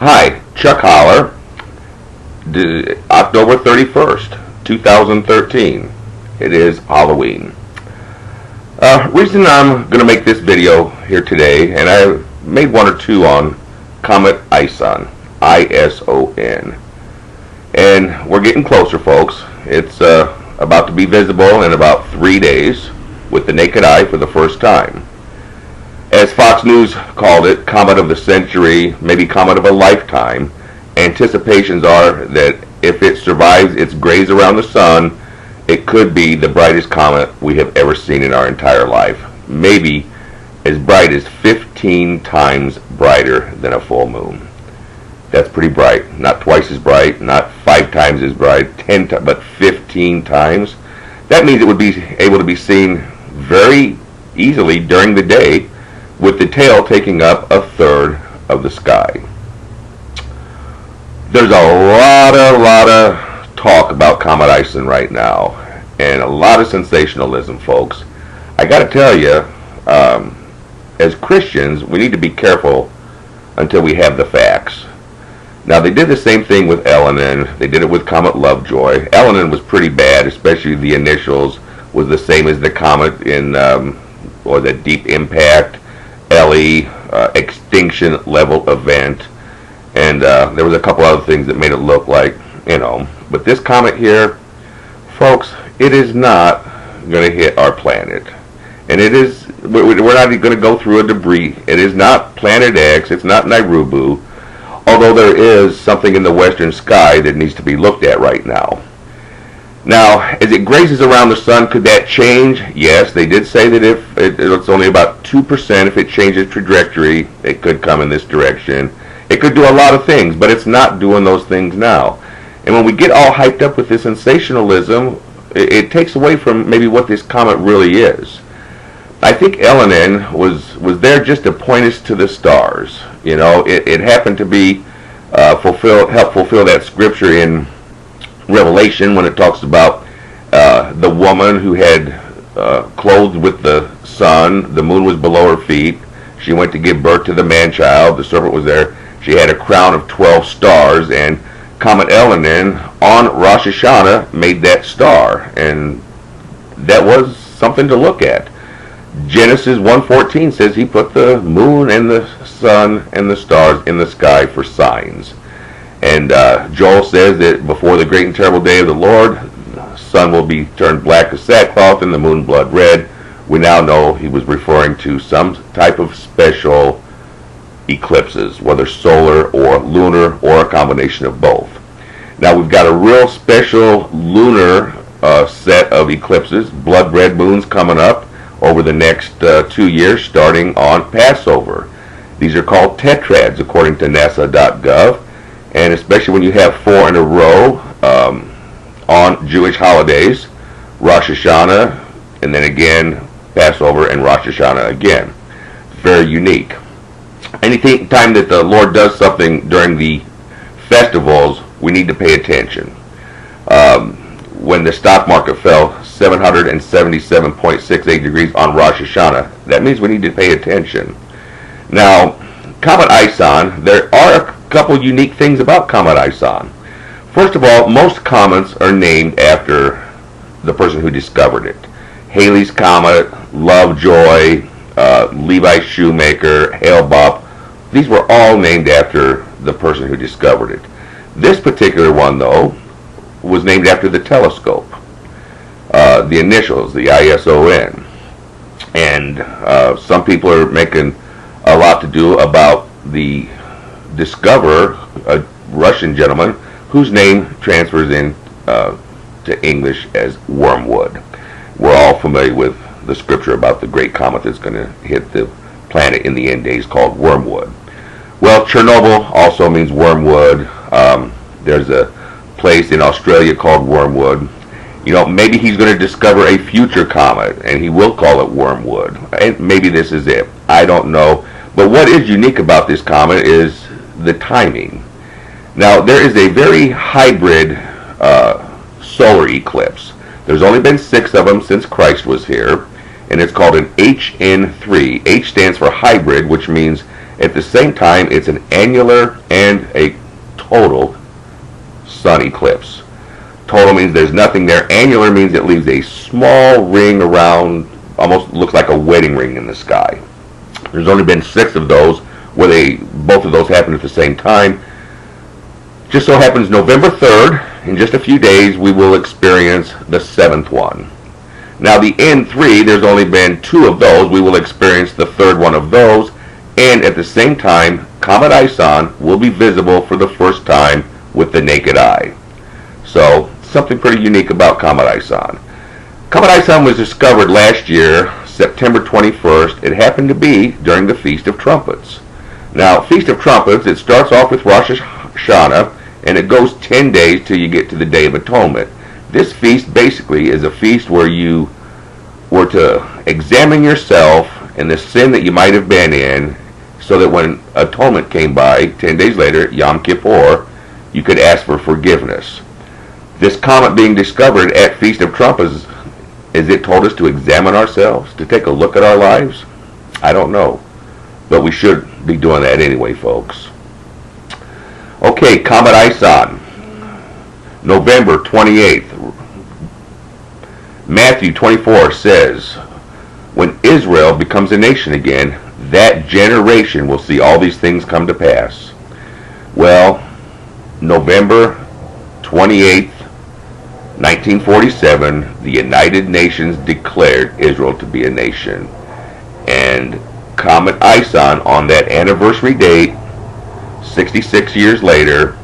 Hi, Chuck Holler, October 31st, 2013. It is Halloween. Reason I'm going to make this video here today, and I made one or two on Comet ISON, I-S-O-N. And we're getting closer, folks. It's about to be visible in about 3 days with the naked eye for the first time. As Fox News called it, comet of the century, maybe comet of a lifetime. Anticipations are that if it survives its graze around the sun, it could be the brightest comet we have ever seen in our entire life. Maybe as bright as 15 times brighter than a full moon. That's pretty bright. Not twice as bright, not 5 times as bright, 10 times, but 15 times. That means it would be able to be seen very easily during the day, with the tail taking up a third of the sky. There's a lot of talk about Comet ISON right now, and a lot of sensationalism, folks. I got to tell you, as Christians, we need to be careful until we have the facts. Now, they did the same thing with Elenin. They did it with Comet Lovejoy. Elenin was pretty bad, especially the initials was the same as the comet in, or the Deep Impact LE extinction level event, and there was a couple other things that made it look like, but this comet here, folks, it is not going to hit our planet, and we're not even going to go through a debris. It is not Planet X, it's not Nairobi, although there is something in the western sky that needs to be looked at right now. Now, as it grazes around the sun, could that change? Yes, they did say that if it's only about 2%, if it changes trajectory, it could come in this direction. It could do a lot of things, but it's not doing those things now. And when we get all hyped up with this sensationalism, it takes away from maybe what this comet really is. I think Elenin was there just to point us to the stars. It happened to be help fulfill that scripture in Revelation when it talks about the woman who had clothed with the sun, the moon was below her feet. She went to give birth to the man-child. The serpent was there. She had a crown of 12 stars, and Comet Elenin on Rosh Hashanah made that star, and that was something to look at. Genesis 1:14 says he put the moon and the sun and the stars in the sky for signs. And Joel says that before the great and terrible day of the Lord, the sun will be turned black as sackcloth and the moon blood red. We now know he was referring to some type of special eclipses, whether solar or lunar or a combination of both. Now we've got a real special lunar set of eclipses, blood red moons coming up over the next 2 years, starting on Passover. These are called tetrads according to NASA.gov. And especially when you have 4 in a row on Jewish holidays, Rosh Hashanah, and then again Passover and Rosh Hashanah again. Very unique. Anytime that the Lord does something during the festivals, we need to pay attention. When the stock market fell 777.68 degrees on Rosh Hashanah, that means we need to pay attention. Now, Comet ISON, there are a couple unique things about Comet ISON. First of all, most comets are named after the person who discovered it. Halley's Comet, Lovejoy, Levi Shoemaker, Hale-Bopp, these were all named after the person who discovered it. This particular one, though, was named after the telescope. The initials, the ISON. And some people are making a lot to do about the discoverer, a Russian gentleman whose name transfers in to English as Wormwood. We're all familiar with the scripture about the great comet that's going to hit the planet in the end days called Wormwood. Well, Chernobyl also means wormwood. There's a place in Australia called Wormwood. Maybe he's going to discover a future comet and he will call it Wormwood. And maybe this is it. I don't know. But what is unique about this comet is the timing. Now, there is a very hybrid solar eclipse. There's only been 6 of them since Christ was here, and it's called an HN3. H stands for hybrid, which means at the same time it's an annular and a total sun eclipse. Total means there's nothing there. Annular means it leaves a small ring around, almost looks like a wedding ring in the sky. There's only been 6 of those where both of those happen at the same time. Just so happens November 3rd, in just a few days, we will experience the 7th one. Now the N3, there's only been 2 of those. We will experience the 3rd one of those. And at the same time, Comet ISON will be visible for the first time with the naked eye. So, something pretty unique about Comet ISON. Comet ISON was discovered last year, September 21st. It happened to be during the Feast of Trumpets. Now, Feast of Trumpets, it starts off with Rosh Hashanah, and it goes 10 days till you get to the Day of Atonement. This feast basically is a feast where you were to examine yourself and the sin that you might have been in, so that when atonement came by 10 days later, Yom Kippur, you could ask for forgiveness. This comet being discovered at Feast of Trumpets, is it told us to examine ourselves, to take a look at our lives? I don't know, but we should be doing that anyway, folks. Okay, Comet ISON, November 28th. Matthew 24 says, when Israel becomes a nation again, that generation will see all these things come to pass. Well, November 28th, 1947, the United Nations declared Israel to be a nation. And Comet ISON, on that anniversary date, 66 years later,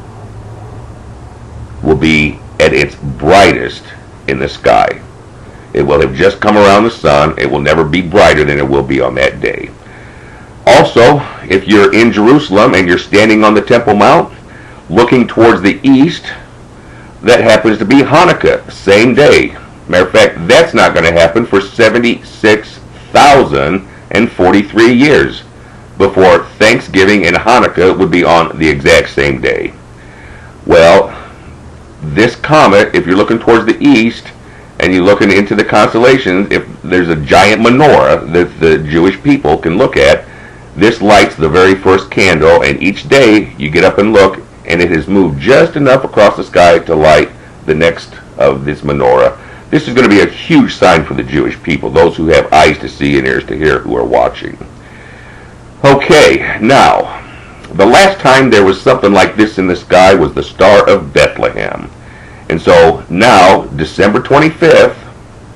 will be at its brightest in the sky. It will have just come around the sun. It will never be brighter than it will be on that day. Also, if you're in Jerusalem and you're standing on the Temple Mount, looking towards the east, that happens to be Hanukkah, same day. Matter of fact, that's not going to happen for 76,043 years before Thanksgiving and Hanukkah would be on the exact same day. Well, this comet, if you're looking towards the east and you're looking into the constellations, if there's a giant menorah that the Jewish people can look at, this lights the very first candle, and each day you get up and look, and it has moved just enough across the sky to light the next of this menorah. This is going to be a huge sign for the Jewish people, those who have eyes to see and ears to hear who are watching. Okay, now, the last time there was something like this in the sky was the Star of Bethlehem. And so now, December 25th,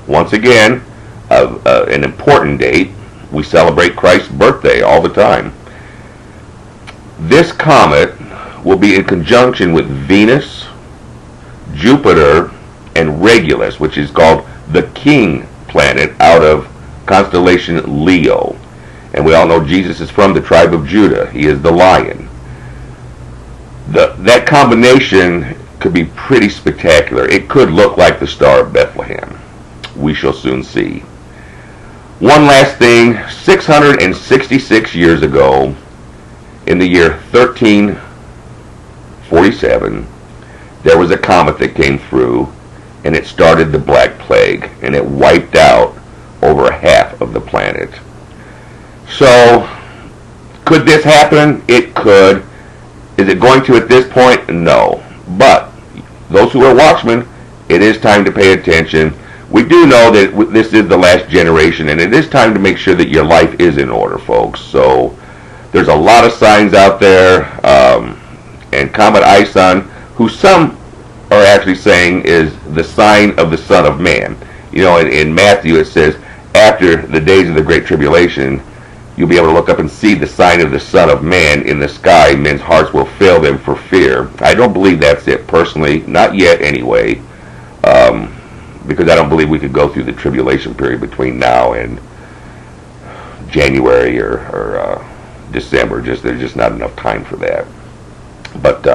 once again, an important date, we celebrate Christ's birthday all the time. This comet will be in conjunction with Venus, Jupiter, and Regulus, which is called the King planet out of constellation Leo. And we all know Jesus is from the tribe of Judah. He is the lion. That combination could be pretty spectacular. It could look like the Star of Bethlehem. We shall soon see. One last thing, 666 years ago, in the year 1347, there was a comet that came through, and it started the Black Plague, and it wiped out over half of the planet. So, could this happen? It could. Is it going to at this point? No. But, those who are watchmen, it is time to pay attention. We do know that this is the last generation, and it is time to make sure that your life is in order, folks. So, there's a lot of signs out there, and Comet ISON, who some are actually saying is the sign of the Son of Man. You know, in Matthew it says, after the days of the Great Tribulation, you'll be able to look up and see the sign of the Son of Man in the sky. Men's hearts will fail them for fear. I don't believe that's it, personally. Not yet, anyway. Because I don't believe we could go through the tribulation period between now and January or December. There's just not enough time for that. But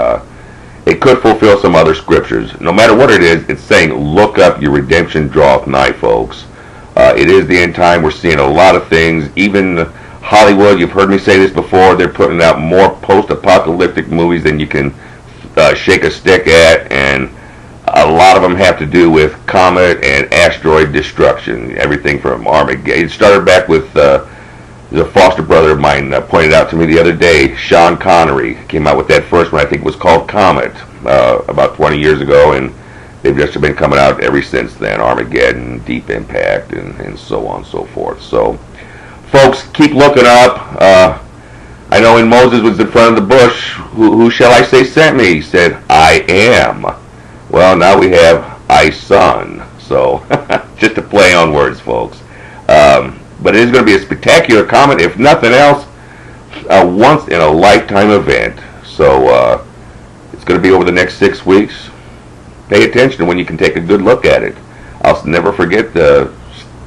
it could fulfill some other scriptures. No matter what it is, it's saying, look up, your redemption draweth nigh, folks. It is the end time. We're seeing a lot of things. Even Hollywood, you've heard me say this before, they're putting out more post-apocalyptic movies than you can shake a stick at. And A lot of them have to do with comet and asteroid destruction. Everything from Armageddon. It started back with the foster brother of mine pointed out to me the other day. Sean Connery came out with that first one. I think it was called Comet about 20 years ago, and they've just been coming out ever since then. Armageddon, Deep Impact, and so on and so forth. So, folks, keep looking up. I know when Moses was in front of the bush, who shall I say sent me? He said, I am. Well, now we have ISON. So, just a play on words, folks. But it is going to be a spectacular comet, if nothing else, a once-in-a-lifetime event. So, it's going to be over the next 6 weeks. Pay attention when you can take a good look at it. I'll never forget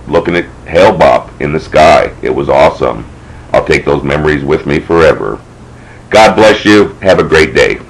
looking at Hale-Bopp in the sky. It was awesome. I'll take those memories with me forever. God bless you. Have a great day.